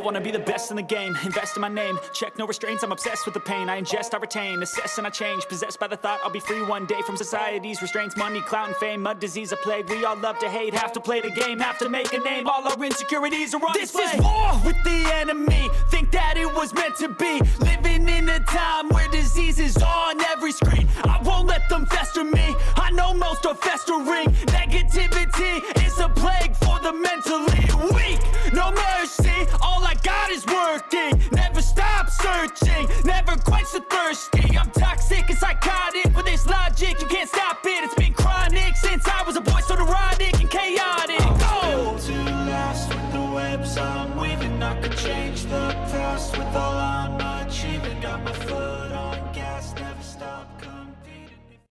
wanna be the best in the game, invest in my name, check no restraints, I'm obsessed with the pain. I ingest, I retain, assess and I change, possessed by the thought I'll be free one day from society's restraints. Money, clout and fame, a disease, a plague. We all love to hate, have to play the game, have to make a name. All our insecurities are on display. This is war with the enemy, think that it was meant to be. Living in a time where disease is on every screen. I won't let them fester me, I know most are festering. Negativity is a plague for the mentally weak. No mercy, all I got is working. Never stop searching, never quite so thirsty. I'm toxic and psychotic, with this logic, you can't stop it. It's been chronic since I was a boy, so neurotic and chaotic. I'm built to last with the webs I'm weaving. I could change the past with all I'm achieving.